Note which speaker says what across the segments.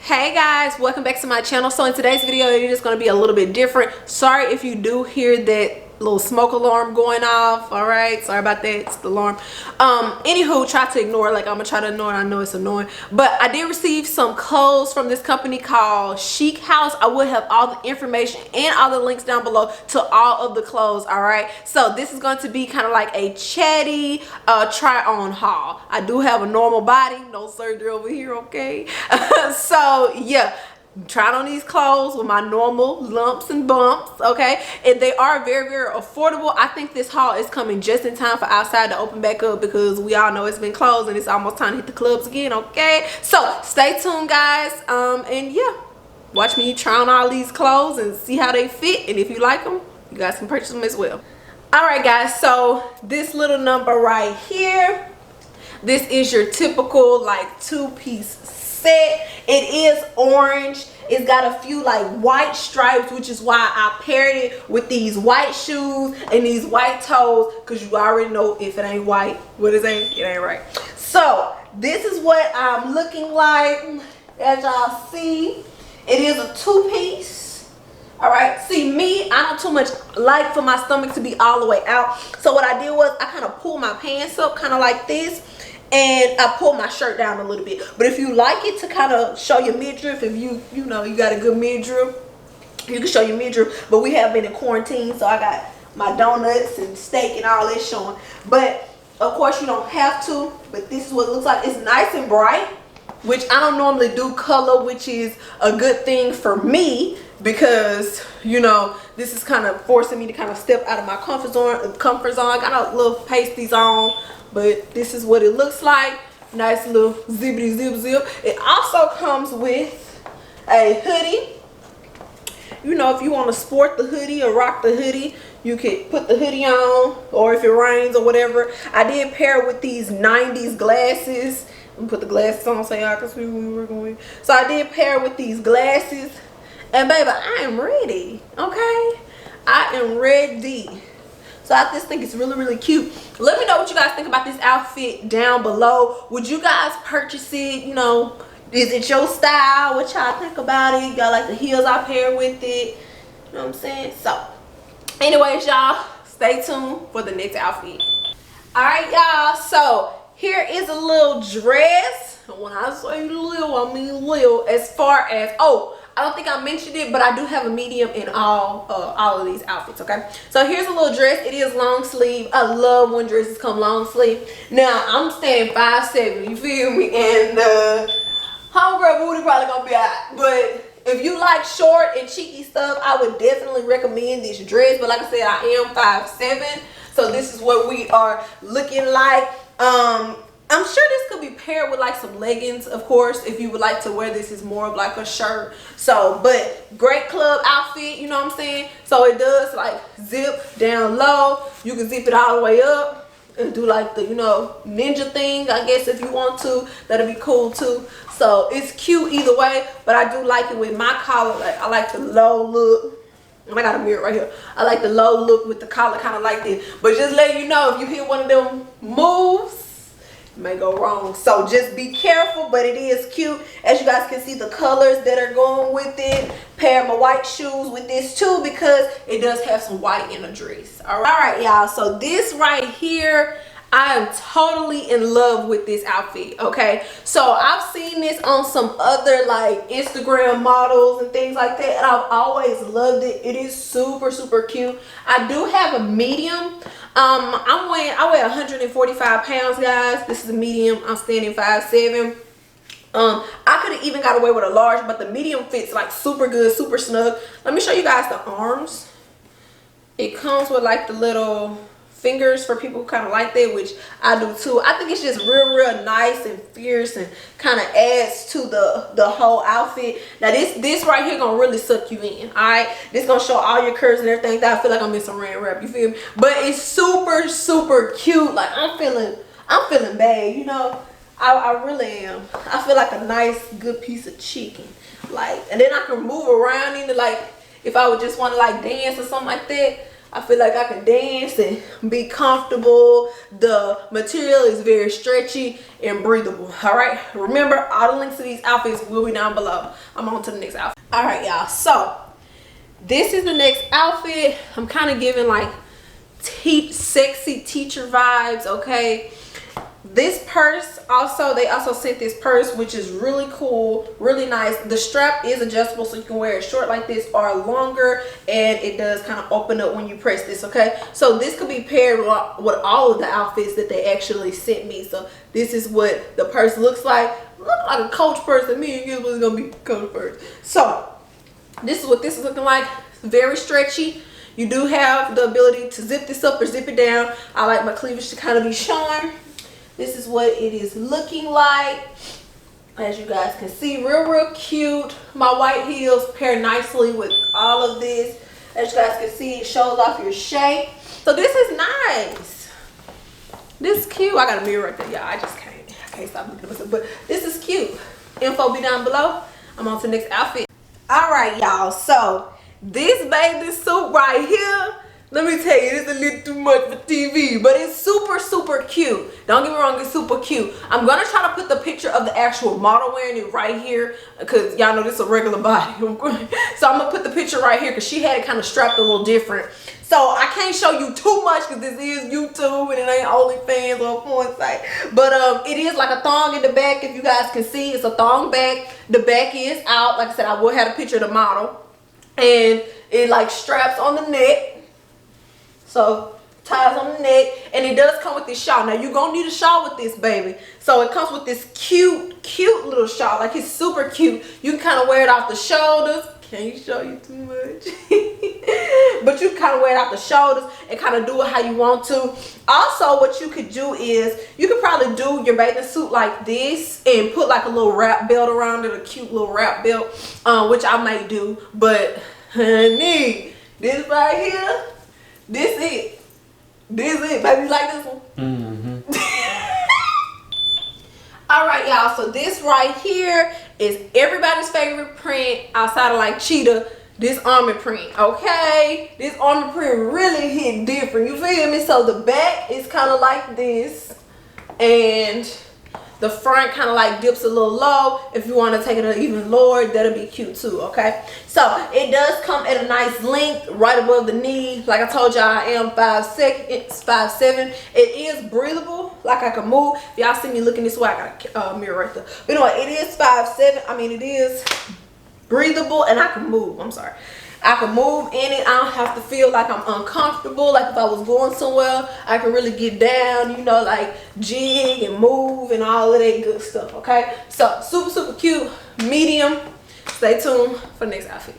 Speaker 1: Hey guys, welcome back to my channel. So in today's video it is going to be a little bit different. Sorry if you do hear that little smoke alarm going off. All right, sorry about that, it's the alarm. Anywho, try to ignore it. Like, I'm gonna try to ignore it. I know it's annoying, but I did receive some clothes from this company called Chic House. I will have all the information and all the links down below to all of the clothes. All right, so this is going to be kind of like a chatty try on haul. I do have a normal body, no surgery over here, okay? So yeah, trying on these clothes with my normal lumps and bumps, okay? And they are very, very affordable. I think this haul is coming just in time for outside to open back up, because we all know it's been closed and it's almost time to hit the clubs again, okay? So stay tuned, guys. And yeah, watch me try on all these clothes and see how they fit, and if you like them, you guys can purchase them as well. All right guys, so this little number right here, this is your typical like two-piece set. It is orange. It's got a few like white stripes, which is why I paired it with these white shoes and these white toes, because you already know if it ain't white, what is it? It ain't right. So this is what I'm looking like. As y'all see, it is a two-piece. All right, see me, I don't too much like for my stomach to be all the way out, so what I did was I kind of pulled my pants up kind of like this, and I pull my shirt down a little bit. But if you like it to kind of show your midriff, if you know you got a good midriff, you can show your midriff. But we have been in quarantine, so I got my donuts and steak and all this showing. But of course you don't have to, but this is what it looks like. It's nice and bright, which I don't normally do color, which is a good thing for me, because you know this is kind of forcing me to kind of step out of my comfort zone. I got a little pasties on, but this is what it looks like. Nice little zippity zip zip. It also comes with a hoodie. You know, if you want to sport the hoodie or rock the hoodie, you could put the hoodie on, or if it rains or whatever. I did pair it with these 90s glasses. I'm gonna put the glasses on so y'all can see when we're going. So I did pair it with these glasses, and baby, I am ready. Okay, I am ready. So I just think it's really, really cute. Let me know what you guys think about this outfit down below. Would you guys purchase it? You know, is it your style? What y'all think about it? Y'all like the heels I pair with it? You know what I'm saying? So anyways, y'all, stay tuned for the next outfit. All right, y'all, so here is a little dress. When I say little, I mean little. As far as, oh, I don't think I mentioned it, but I do have a medium in all of these outfits, okay? So here's a little dress. It is long sleeve. I love when dresses come long sleeve. Now, I'm standing 5'7", you feel me? And homegirl booty probably gonna be out. But if you like short and cheeky stuff, I would definitely recommend this dress. But like I said, I am 5'7", so this is what we are looking like. I'm sure this could be paired with like some leggings, of course, if you would like to wear this as more of like a shirt. So, but great club outfit, you know what I'm saying? So it does like zip down low. You can zip it all the way up and do like the, you know, ninja thing, I guess, if you want to. That'll be cool too. So it's cute either way, but I do like it with my collar. Like, I like the low look. I got a mirror right here. I like the low look with the collar, kind of like this. But just letting you know, if you hit one of them moves, you may go wrong. So just be careful, but it is cute. As you guys can see, the colors that are going with it. Pair my white shoes with this too, because it does have some white in the dress. All right, y'all. So this right here, I am totally in love with this outfit, okay? So I've seen this on some other like Instagram models and things like that, and I've always loved it. It is super, super cute. I do have a medium. I weigh 145 pounds, guys. This is a medium. I'm standing 5'7". I could have even got away with a large, but the medium fits like super good, super snug. Let me show you guys the arms. It comes with like the little fingers for people who kind of like that, which I do too. I think it's just real nice and fierce, and kind of adds to the whole outfit. Now this right here gonna really suck you in. All right, this gonna show all your curves and everything. That I feel like I'm in some rain wrap, you feel me? But it's super, super cute. Like, I'm feeling bad, you know. I really am. I feel like a nice good piece of chicken. Like, and then I can move around in it, like if I would just want to like dance or something like that. I feel like I can dance and be comfortable. The material is very stretchy and breathable. All right, remember, all the links to these outfits will be down below. I'm on to the next outfit. All right, y'all, so this is the next outfit. I'm kind of giving like sexy teacher vibes, okay? This purse also, they also sent this purse, which is really cool, really nice. The strap is adjustable, so you can wear it short like this or longer, and it does kind of open up when you press this, okay? So this could be paired with all of the outfits that they actually sent me. So this is what the purse looks like. Looks like a Coach purse, and me and you was gonna be Coach purse. So this is what this is looking like. Very stretchy. You do have the ability to zip this up or zip it down. I like my cleavage to kind of be showing. This is what it is looking like. As you guys can see, real cute. My white heels pair nicely with all of this. As you guys can see, it shows off your shape. So this is nice. This is cute. I got a mirror right there, y'all. I can't stop looking at myself. But this is cute. Info be down below. I'm on to the next outfit. All right, y'all. So this bathing suit right here, let me tell you, it's a little too much for TV, but it's super cute. Don't get me wrong, it's super cute. I'm gonna try to put the picture of the actual model wearing it right here, because y'all know this is a regular body. So I'm gonna put the picture right here, because she had it kind of strapped a little different. So I can't show you too much, because this is YouTube and it ain't OnlyFans or porn site. But it is like a thong in the back. If you guys can see, it's a thong back. The back is out. Like I said, I will have a picture of the model. And it like straps on the neck. So ties on the neck, and it does come with this shawl. Now you're gonna need a shawl with this, baby. So it comes with this cute little shawl. Like, it's super cute. You can kind of wear it off the shoulders. Can't show you too much. But you can kind of wear it off the shoulders and kind of do it how you want to. Also, what you could do is, you could probably do your bathing suit like this and put like a little wrap belt around it, a cute little wrap belt, which I may do. But honey, this right here, this it, baby. You like this one? All right, y'all, so this right here is everybody's favorite print outside of like cheetah. This army print, okay? This army print really hit different, you feel me? So the back is kind of like this, and the front kind of like dips a little low. If you want to take it even lower, that'll be cute too, okay? So it does come at a nice length right above the knee. Like I told y'all, I am 5'7". It is breathable, like I can move. If y'all see me looking this way, I got a mirror right there. But anyway, it is 5'7". I mean, it is breathable, and I can move. I'm sorry. I can move in it. I don't have to feel like I'm uncomfortable. Like if I was going somewhere, I can really get down, you know, like jig and move and all of that good stuff, okay? So super cute, medium. Stay tuned for the next outfit.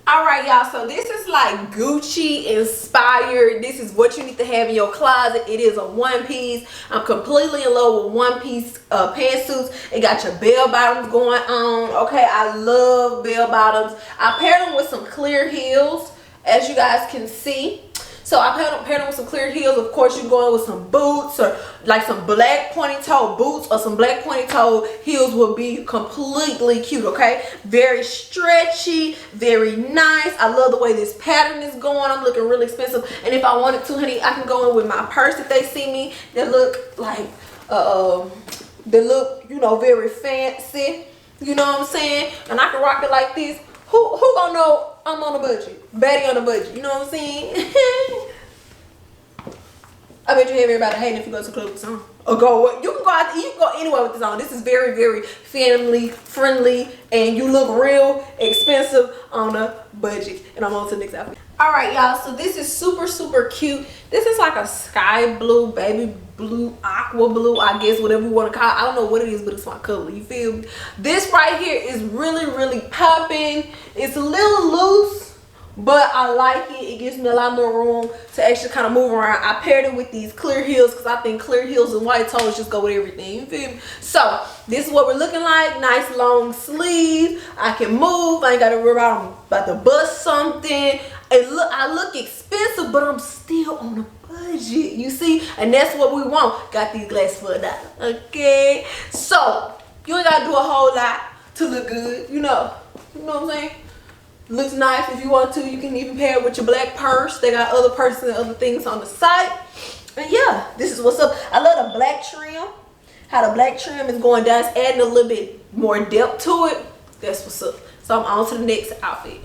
Speaker 1: All right, y'all, so this is like Gucci inspired. This is what you need to have in your closet. It is a one piece. I'm completely in love with one piece pantsuits. It got your bell bottoms going on, okay? I love bell bottoms. I paired them with some clear heels, as you guys can see. So I paired them with some clear heels. Of course, you're going with some boots, or like some black pointy toe boots or some black pointy toe heels will be completely cute, okay? Very stretchy, very nice. I love the way this pattern is going. I'm looking really expensive. And if I wanted to, honey, I can go in with my purse if they see me. They look like, they look, you know, very fancy. You know what I'm saying? And I can rock it like this. Who gonna know I'm on a budget? Baddie on a budget, you know what I'm saying? I bet you have everybody hating if you go to the club with this on. Or you can go out, you can go anywhere with this on. This is very family friendly, and you look real expensive on a budget. And I'm on to the next outfit. All right, y'all, so this is super cute. This is like a sky blue, baby blue, aqua blue, I guess, whatever you want to call it. I don't know what it is, but it's my color, you feel me? This right here is really popping. It's a little loose, but I like it. It gives me a lot more room to actually kind of move around. I paired it with these clear heels because I think clear heels and white toes just go with everything, you feel me? So this is what we're looking like. Nice long sleeve. I can move. I ain't got to worry about to bust something. I look expensive, but I'm still on a budget, you see? And that's what we want. Got these glasses for $1, okay? So you ain't got to do a whole lot to look good, you know what I'm saying? Looks nice. If you want to, you can even pair it with your black purse. They got other purses and other things on the site. And yeah, this is what's up. I love the black trim. How the black trim is going down. It's adding a little bit more depth to it. That's what's up. So I'm on to the next outfit.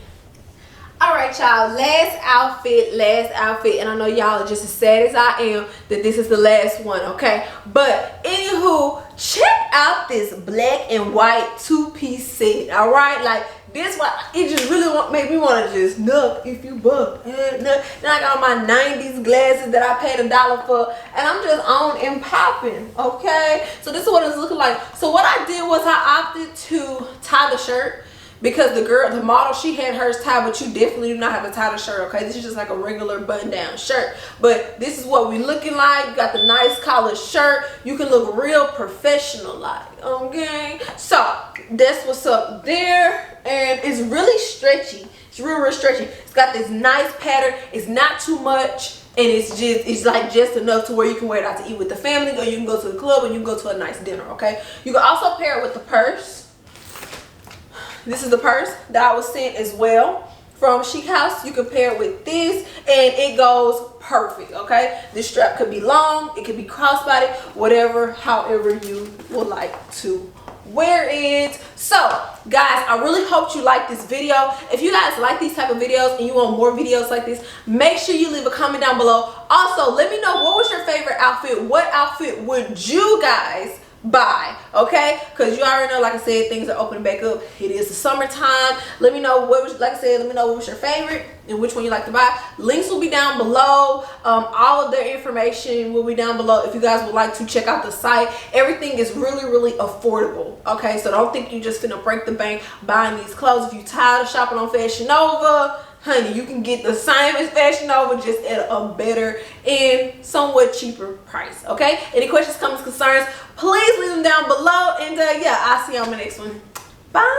Speaker 1: Alright y'all, last outfit, and I know y'all are just as sad as I am that this is the last one, okay? But anywho, check out this black and white two-piece set, alright? Like this one, it just really make me want to just nut if you buck. Then I got my 90s glasses that I paid $1 for, and I'm just on and popping, okay? So this is what it's looking like. So what I did was I opted to tie the shirt. Because the model, she had hers tied, but you definitely do not have to tie the shirt, okay? This is just like a regular button-down shirt. But this is what we looking like. You got the nice collared shirt. You can look real professional-like, okay? So, that's what's up there. And it's really stretchy. It's real stretchy. It's got this nice pattern. It's not too much. And it's like just enough to where you can wear it out to eat with the family, or you can go to the club, or you can go to a nice dinner, okay? You can also pair it with the purse. This is the purse that I was sent as well from Chic House. You can pair it with this and it goes perfect, okay? This strap could be long, it could be crossbody, whatever, however you would like to wear it. So guys, I really hope you like this video. If you guys like these type of videos and you want more videos like this, make sure you leave a comment down below. Also, let me know what was your favorite outfit. What outfit would you guys buy, okay? Because you already know, like I said, things are opening back up. It is the summertime. Let me know what was, like I said, let me know what was your favorite and which one you like to buy. Links will be down below. All of their information will be down below if you guys would like to check out the site. Everything is really affordable, okay? So don't think you just finna break the bank buying these clothes. If you're tired of shopping on FashionNova, honey, you can get the same as FashionNova, just at a better and somewhat cheaper price, okay? Any questions, comments, concerns, please leave them down below. And yeah, I'll see you on my next one. Bye.